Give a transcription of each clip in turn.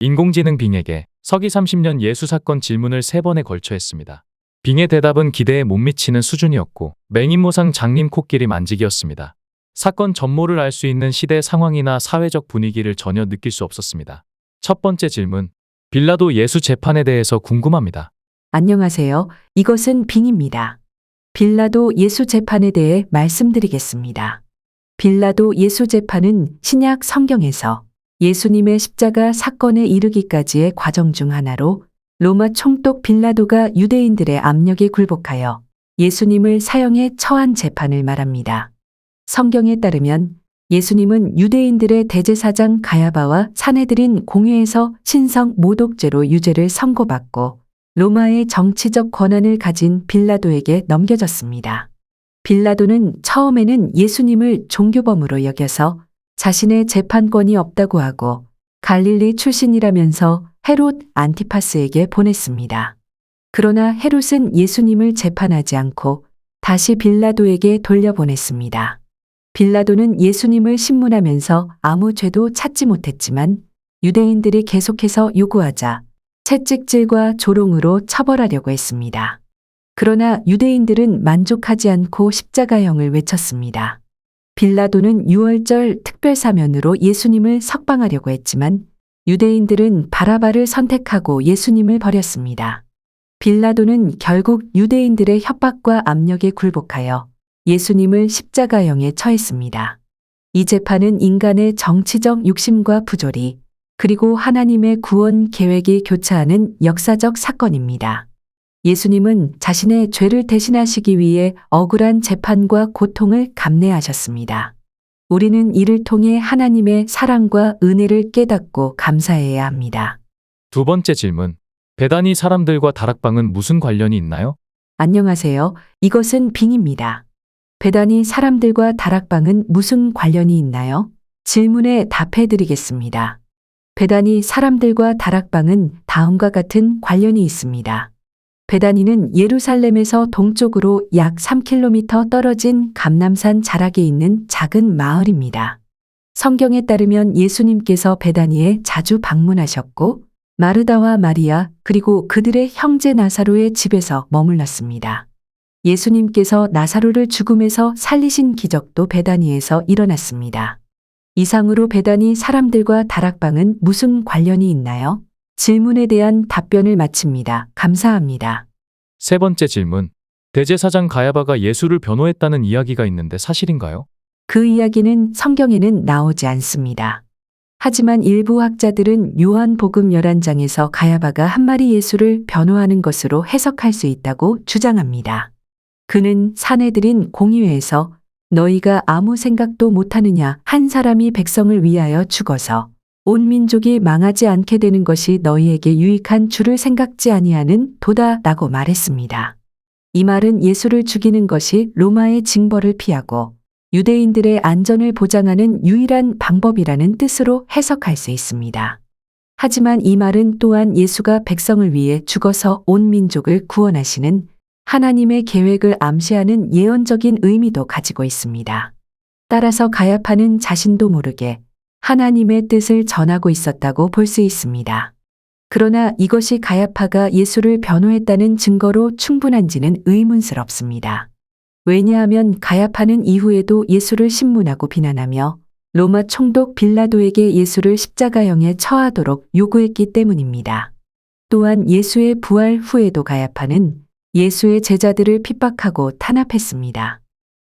인공지능 빙에게 서기 30년 예수 사건 질문을 3번에 걸쳐 했습니다. 빙의 대답은 기대에 못 미치는 수준이었고 맹인모상 장님 코끼리 만지기였습니다. 사건 전모를 알 수 있는 시대 상황이나 사회적 분위기를 전혀 느낄 수 없었습니다. 첫 번째 질문, 빌라도 예수 재판에 대해서 궁금합니다. 안녕하세요. 이것은 빙입니다. 빌라도 예수 재판에 대해 말씀드리겠습니다. 빌라도 예수 재판은 신약 성경에서 예수님의 십자가 사건에 이르기까지의 과정 중 하나로 로마 총독 빌라도가 유대인들의 압력에 굴복하여 예수님을 사형에 처한 재판을 말합니다. 성경에 따르면 예수님은 유대인들의 대제사장 가야바와 사내들인 공회에서 신성 모독죄로 유죄를 선고받고 로마의 정치적 권한을 가진 빌라도에게 넘겨졌습니다. 빌라도는 처음에는 예수님을 종교범으로 여겨서 자신의 재판권이 없다고 하고 갈릴리 출신이라면서 헤롯 안티파스에게 보냈습니다. 그러나 헤롯은 예수님을 재판하지 않고 다시 빌라도에게 돌려보냈습니다. 빌라도는 예수님을 신문하면서 아무 죄도 찾지 못했지만 유대인들이 계속해서 요구하자 채찍질과 조롱으로 처벌하려고 했습니다. 그러나 유대인들은 만족하지 않고 십자가형을 외쳤습니다. 빌라도는 유월절 특별사면으로 예수님을 석방하려고 했지만 유대인들은 바라바를 선택하고 예수님을 버렸습니다. 빌라도는 결국 유대인들의 협박과 압력에 굴복하여 예수님을 십자가형에 처했습니다. 이 재판은 인간의 정치적 욕심과 부조리, 그리고 하나님의 구원 계획이 교차하는 역사적 사건입니다. 예수님은 자신의 죄를 대신하시기 위해 억울한 재판과 고통을 감내하셨습니다. 우리는 이를 통해 하나님의 사랑과 은혜를 깨닫고 감사해야 합니다. 두 번째 질문, 베다니 사람들과 다락방은 무슨 관련이 있나요? 안녕하세요. 이것은 빙입니다. 베다니 사람들과 다락방은 무슨 관련이 있나요? 질문에 답해 드리겠습니다. 베다니 사람들과 다락방은 다음과 같은 관련이 있습니다. 베다니는 예루살렘에서 동쪽으로 약 3km 떨어진 감람산 자락에 있는 작은 마을입니다. 성경에 따르면 예수님께서 베다니에 자주 방문하셨고 마르다와 마리아 그리고 그들의 형제 나사로의 집에서 머물렀습니다. 예수님께서 나사로를 죽음에서 살리신 기적도 베다니에서 일어났습니다. 이상으로 베다니 사람들과 다락방은 무슨 관련이 있나요? 질문에 대한 답변을 마칩니다. 감사합니다. 세 번째 질문, 대제사장 가야바가 예수를 변호했다는 이야기가 있는데 사실인가요? 그 이야기는 성경에는 나오지 않습니다. 하지만 일부 학자들은 요한복음 11장에서 가야바가 한 마리 예수를 변호하는 것으로 해석할 수 있다고 주장합니다. 그는 사내들인 공의회에서 너희가 아무 생각도 못하느냐, 한 사람이 백성을 위하여 죽어서 온 민족이 망하지 않게 되는 것이 너희에게 유익한 줄을 생각지 아니하는 도다 라고 말했습니다. 이 말은 예수를 죽이는 것이 로마의 징벌을 피하고 유대인들의 안전을 보장하는 유일한 방법이라는 뜻으로 해석할 수 있습니다. 하지만 이 말은 또한 예수가 백성을 위해 죽어서 온 민족을 구원하시는 하나님의 계획을 암시하는 예언적인 의미도 가지고 있습니다. 따라서 가야파는 자신도 모르게 하나님의 뜻을 전하고 있었다고 볼 수 있습니다. 그러나 이것이 가야파가 예수를 변호했다는 증거로 충분한지는 의문스럽습니다. 왜냐하면 가야파는 이후에도 예수를 신문하고 비난하며 로마 총독 빌라도에게 예수를 십자가형에 처하도록 요구했기 때문입니다. 또한 예수의 부활 후에도 가야파는 예수의 제자들을 핍박하고 탄압했습니다.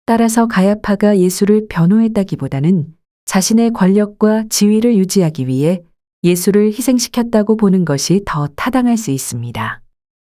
따라서 가야파가 예수를 변호했다기보다는 자신의 권력과 지위를 유지하기 위해 예수를 희생시켰다고 보는 것이 더 타당할 수 있습니다.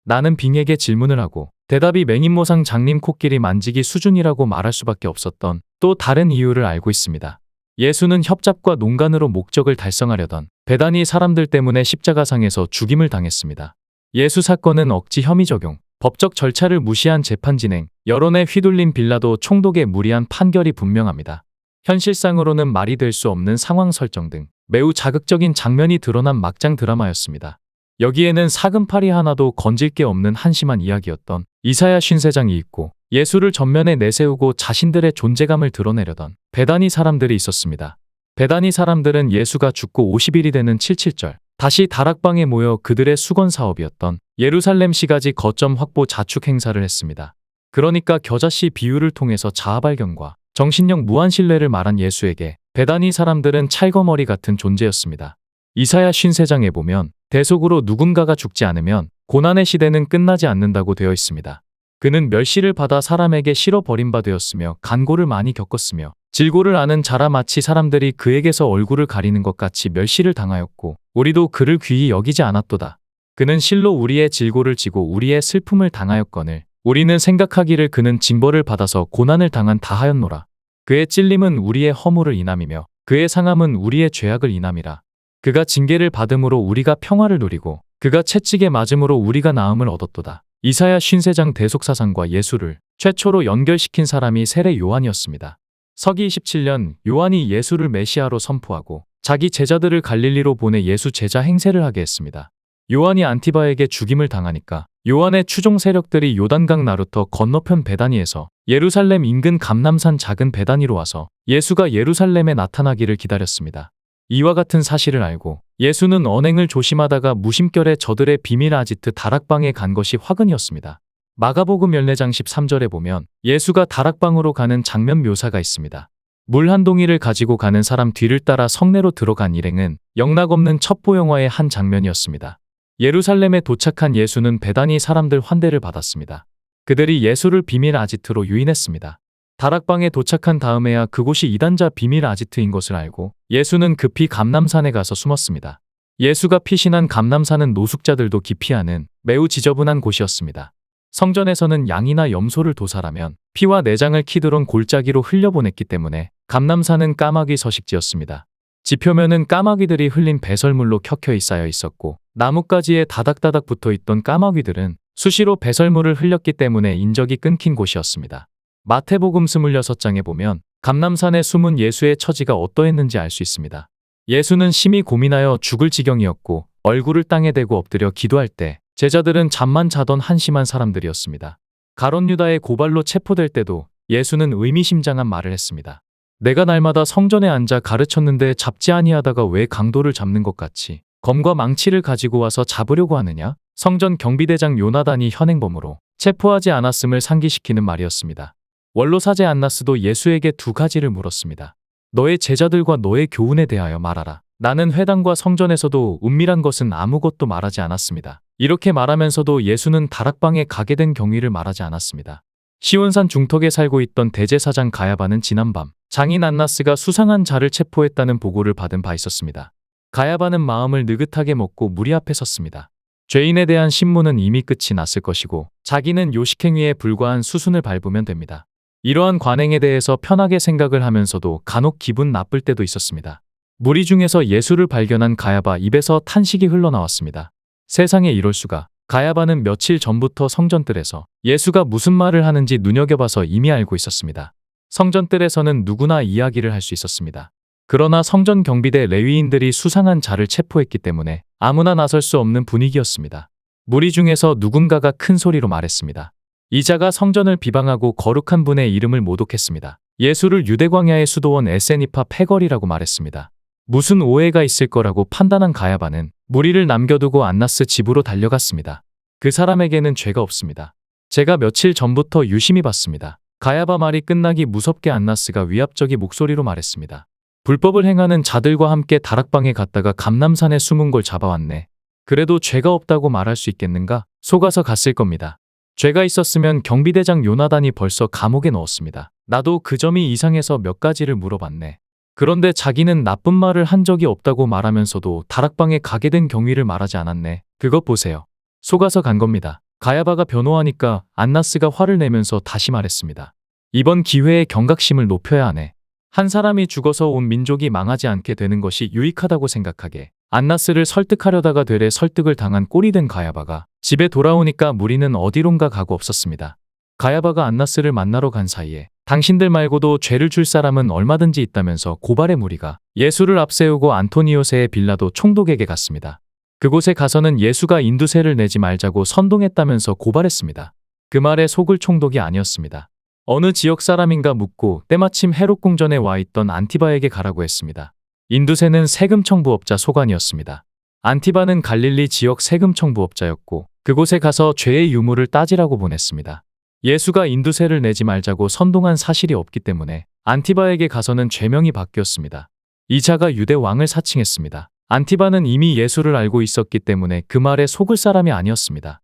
나는 빙에게 질문을 하고 대답이 맹인모상 장님 코끼리 만지기 수준이라고 말할 수밖에 없었던 또 다른 이유를 알고 있습니다. 예수는 협잡과 농간으로 목적을 달성하려던 베다니 사람들 때문에 십자가상에서 죽임을 당했습니다. 예수 사건은 억지 혐의 적용, 법적 절차를 무시한 재판 진행, 여론에 휘둘린 빌라도 총독의 무리한 판결이 분명합니다. 현실상으로는 말이 될 수 없는 상황 설정 등 매우 자극적인 장면이 드러난 막장 드라마였습니다. 여기에는 사금팔이 하나도 건질 게 없는 한심한 이야기였던 이사야 신세장이 있고 예수를 전면에 내세우고 자신들의 존재감을 드러내려던 베다니 사람들이 있었습니다. 베다니 사람들은 예수가 죽고 50일이 되는 77절 다시 다락방에 모여 그들의 수건 사업이었던 예루살렘 시가지 거점 확보 자축 행사를 했습니다. 그러니까 겨자씨 비유를 통해서 자아 발견과 정신력 무한 신뢰를 말한 예수에게 베다니 사람들은 찰거머리 같은 존재였습니다. 이사야 53장에 보면 대속으로 누군가가 죽지 않으면 고난의 시대는 끝나지 않는다고 되어 있습니다. 그는 멸시를 받아 사람에게 실어 버림바 되었으며 간고를 많이 겪었으며 질고를 아는 자라 마치 사람들이 그에게서 얼굴을 가리는 것 같이 멸시를 당하였고 우리도 그를 귀히 여기지 않았도다. 그는 실로 우리의 질고를 지고 우리의 슬픔을 당하였거늘 우리는 생각하기를 그는 징벌을 받아서 고난을 당한 다하였노라. 그의 찔림은 우리의 허물을 인함이며 그의 상함은 우리의 죄악을 인함이라. 그가 징계를 받음으로 우리가 평화를 누리고 그가 채찍에 맞음으로 우리가 나음을 얻었도다. 이사야 53장 대속사상과 예수를 최초로 연결시킨 사람이 세례 요한이었습니다. 서기 27년 요한이 예수를 메시아로 선포하고 자기 제자들을 갈릴리로 보내 예수 제자 행세를 하게 했습니다. 요한이 안티바에게 죽임을 당하니까 요한의 추종 세력들이 요단강 나루터 건너편 베다니에서 예루살렘 인근 감람산 작은 베다니로 와서 예수가 예루살렘에 나타나기를 기다렸습니다. 이와 같은 사실을 알고 예수는 언행을 조심하다가 무심결에 저들의 비밀 아지트 다락방에 간 것이 화근이었습니다. 마가복음 14장 13절에 보면 예수가 다락방으로 가는 장면 묘사가 있습니다. 물 한 동이를 가지고 가는 사람 뒤를 따라 성내로 들어간 일행은 영락없는 첩보영화의 한 장면이었습니다. 예루살렘에 도착한 예수는 베다니 사람들 환대를 받았습니다. 그들이 예수를 비밀 아지트로 유인했습니다. 다락방에 도착한 다음에야 그곳이 이단자 비밀 아지트인 것을 알고 예수는 급히 감람산에 가서 숨었습니다. 예수가 피신한 감람산은 노숙자들도 기피하는 매우 지저분한 곳이었습니다. 성전에서는 양이나 염소를 도살하면 피와 내장을 키드론 골짜기로 흘려보냈기 때문에 감람산은 까마귀 서식지였습니다. 지표면은 까마귀들이 흘린 배설물로 켜켜이 쌓여 있었고 나뭇가지에 다닥다닥 붙어있던 까마귀들은 수시로 배설물을 흘렸기 때문에 인적이 끊긴 곳이었습니다. 마태복음 26장에 보면 감람산에 숨은 예수의 처지가 어떠했는지 알 수 있습니다. 예수는 심히 고민하여 죽을 지경이었고 얼굴을 땅에 대고 엎드려 기도할 때 제자들은 잠만 자던 한심한 사람들이었습니다. 가롯 유다의 고발로 체포될 때도 예수는 의미심장한 말을 했습니다. 내가 날마다 성전에 앉아 가르쳤는데 잡지 아니하다가 왜 강도를 잡는 것 같이 검과 망치를 가지고 와서 잡으려고 하느냐? 성전 경비대장 요나단이 현행범으로 체포하지 않았음을 상기시키는 말이었습니다. 원로사제 안나스도 예수에게 두 가지를 물었습니다. 너의 제자들과 너의 교훈에 대하여 말하라. 나는 회당과 성전에서도 은밀한 것은 아무것도 말하지 않았습니다. 이렇게 말하면서도 예수는 다락방에 가게 된 경위를 말하지 않았습니다. 시온산 중턱에 살고 있던 대제사장 가야바는 지난밤 장인 안나스가 수상한 자를 체포했다는 보고를 받은 바 있었습니다. 가야바는 마음을 느긋하게 먹고 무리 앞에 섰습니다. 죄인에 대한 신문은 이미 끝이 났을 것이고 자기는 요식행위에 불과한 수순을 밟으면 됩니다. 이러한 관행에 대해서 편하게 생각을 하면서도 간혹 기분 나쁠 때도 있었습니다. 무리 중에서 예수를 발견한 가야바 입에서 탄식이 흘러나왔습니다. 세상에 이럴 수가. 가야바는 며칠 전부터 성전뜰에서 예수가 무슨 말을 하는지 눈여겨봐서 이미 알고 있었습니다. 성전뜰에서는 누구나 이야기를 할 수 있었습니다. 그러나 성전 경비대 레위인들이 수상한 자를 체포했기 때문에 아무나 나설 수 없는 분위기였습니다. 무리 중에서 누군가가 큰 소리로 말했습니다. 이 자가 성전을 비방하고 거룩한 분의 이름을 모독했습니다. 예수를 유대광야의 수도원 에세니파 패거리라고 말했습니다. 무슨 오해가 있을 거라고 판단한 가야바는 무리를 남겨두고 안나스 집으로 달려갔습니다. 그 사람에게는 죄가 없습니다. 제가 며칠 전부터 유심히 봤습니다. 가야바 말이 끝나기 무섭게 안나스가 위압적인 목소리로 말했습니다. 불법을 행하는 자들과 함께 다락방에 갔다가 감람산에 숨은 걸 잡아왔네. 그래도 죄가 없다고 말할 수 있겠는가? 속아서 갔을 겁니다. 죄가 있었으면 경비대장 요나단이 벌써 감옥에 넣었습니다. 나도 그 점이 이상해서 몇 가지를 물어봤네. 그런데 자기는 나쁜 말을 한 적이 없다고 말하면서도 다락방에 가게 된 경위를 말하지 않았네. 그것 보세요. 속아서 간 겁니다. 가야바가 변호하니까 안나스가 화를 내면서 다시 말했습니다. 이번 기회에 경각심을 높여야 하네. 한 사람이 죽어서 온 민족이 망하지 않게 되는 것이 유익하다고 생각하게 안나스를 설득하려다가 되레 설득을 당한 꼴이 된 가야바가 집에 돌아오니까 무리는 어디론가 가고 없었습니다. 가야바가 안나스를 만나러 간 사이에 당신들 말고도 죄를 줄 사람은 얼마든지 있다면서 고발의 무리가 예수를 앞세우고 안토니오세의 빌라도 총독에게 갔습니다. 그곳에 가서는 예수가 인두세를 내지 말자고 선동했다면서 고발했습니다. 그 말에 속을 총독이 아니었습니다. 어느 지역 사람인가 묻고 때마침 헤롯 궁전에 와 있던 안티바에게 가라고 했습니다. 인두세는 세금 청부업자 소관이었습니다. 안티바는 갈릴리 지역 세금 청부업자였고 그곳에 가서 죄의 유무를 따지라고 보냈습니다. 예수가 인두세를 내지 말자고 선동한 사실이 없기 때문에 안티바에게 가서는 죄명이 바뀌었습니다. 이 자가 유대 왕을 사칭했습니다. 안티바는 이미 예수를 알고 있었기 때문에 그 말에 속을 사람이 아니었습니다.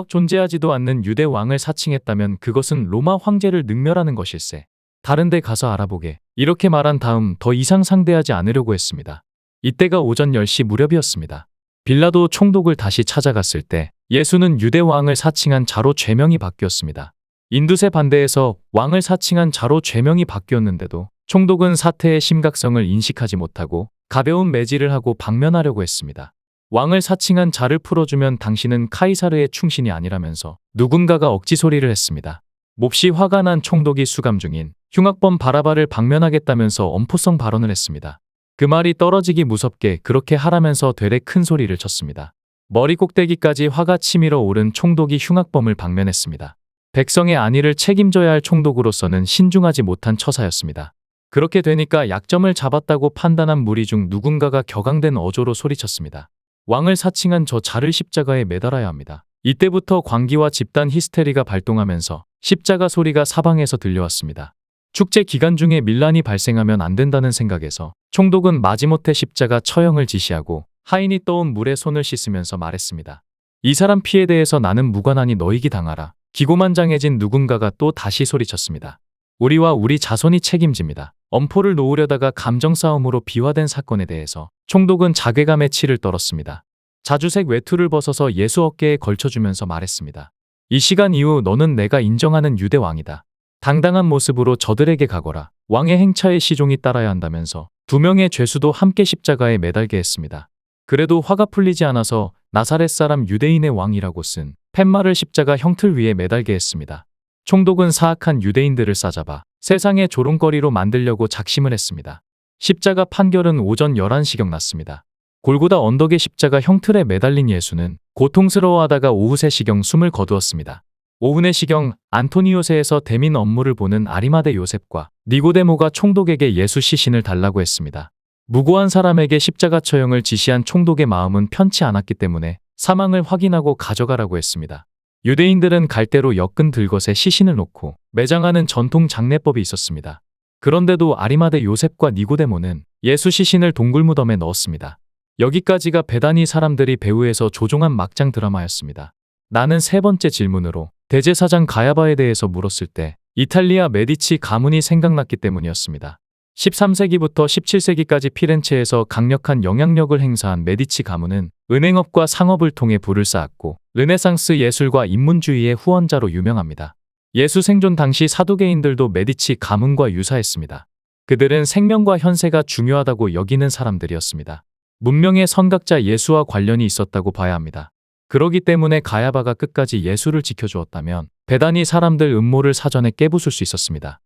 존재하지도 않는 유대 왕을 사칭했다면 그것은 로마 황제를 능멸하는 것일세. 다른 데 가서 알아보게. 이렇게 말한 다음 더 이상 상대하지 않으려고 했습니다. 이때가 오전 10시 무렵이었습니다. 빌라도 총독을 다시 찾아갔을 때 예수는 유대 왕을 사칭한 자로 죄명이 바뀌었습니다. 인두세 반대에서 왕을 사칭한 자로 죄명이 바뀌었는데도 총독은 사태의 심각성을 인식하지 못하고 가벼운 매질을 하고 방면하려고 했습니다. 왕을 사칭한 자를 풀어주면 당신은 카이사르의 충신이 아니라면서 누군가가 억지 소리를 했습니다. 몹시 화가 난 총독이 수감 중인 흉악범 바라바를 방면하겠다면서 엄포성 발언을 했습니다. 그 말이 떨어지기 무섭게 그렇게 하라면서 되레 큰 소리를 쳤습니다. 머리 꼭대기까지 화가 치밀어 오른 총독이 흉악범을 방면했습니다. 백성의 안위를 책임져야 할 총독으로서는 신중하지 못한 처사였습니다. 그렇게 되니까 약점을 잡았다고 판단한 무리 중 누군가가 격앙된 어조로 소리쳤습니다. 왕을 사칭한 저 자를 십자가에 매달아야 합니다. 이때부터 광기와 집단 히스테리가 발동하면서 십자가 소리가 사방에서 들려왔습니다. 축제 기간 중에 밀란이 발생하면 안 된다는 생각에서 총독은 마지못해 십자가 처형을 지시하고 하인이 떠온 물에 손을 씻으면서 말했습니다. 이 사람 피에 대해서 나는 무관하니 너희기 당하라. 기고만장해진 누군가가 또 다시 소리쳤습니다. 우리와 우리 자손이 책임집니다. 엄포를 놓으려다가 감정 싸움으로 비화된 사건에 대해서 총독은 자괴감에 치를 떨었습니다. 자주색 외투를 벗어서 예수 어깨에 걸쳐주면서 말했습니다. 이 시간 이후 너는 내가 인정하는 유대 왕이다. 당당한 모습으로 저들에게 가거라. 왕의 행차에 시종이 따라야 한다면서 두 명의 죄수도 함께 십자가에 매달게 했습니다. 그래도 화가 풀리지 않아서 나사렛 사람 유대인의 왕이라고 쓴 팻말을 십자가 형틀 위에 매달게 했습니다. 총독은 사악한 유대인들을 싸잡아 세상의 조롱거리로 만들려고 작심을 했습니다. 십자가 판결은 오전 11시경 났습니다. 골고다 언덕의 십자가 형틀에 매달린 예수는 고통스러워하다가 오후 3시경 숨을 거두었습니다. 오후 4시경 안토니오세에서 대민 업무를 보는 아리마대 요셉과 니고데모가 총독에게 예수 시신을 달라고 했습니다. 무고한 사람에게 십자가 처형을 지시한 총독의 마음은 편치 않았기 때문에 사망을 확인하고 가져가라고 했습니다. 유대인들은 갈대로 엮은 들것에 시신을 놓고 매장하는 전통 장례법이 있었습니다. 그런데도 아리마대 요셉과 니고데모는 예수 시신을 동굴무덤에 넣었습니다. 여기까지가 배단이 사람들이 배후에서 조종한 막장 드라마였습니다. 나는 세 번째 질문으로 대제사장 가야바에 대해서 물었을 때 이탈리아 메디치 가문이 생각났기 때문이었습니다. 13세기부터 17세기까지 피렌체에서 강력한 영향력을 행사한 메디치 가문은 은행업과 상업을 통해 부를 쌓았고 르네상스 예술과 인문주의의 후원자로 유명합니다. 예수 생존 당시 사두개인들도 메디치 가문과 유사했습니다. 그들은 생명과 현세가 중요하다고 여기는 사람들이었습니다. 문명의 선각자 예수와 관련이 있었다고 봐야 합니다. 그러기 때문에 가야바가 끝까지 예수를 지켜주었다면 배단이 사람들 음모를 사전에 깨부술 수 있었습니다.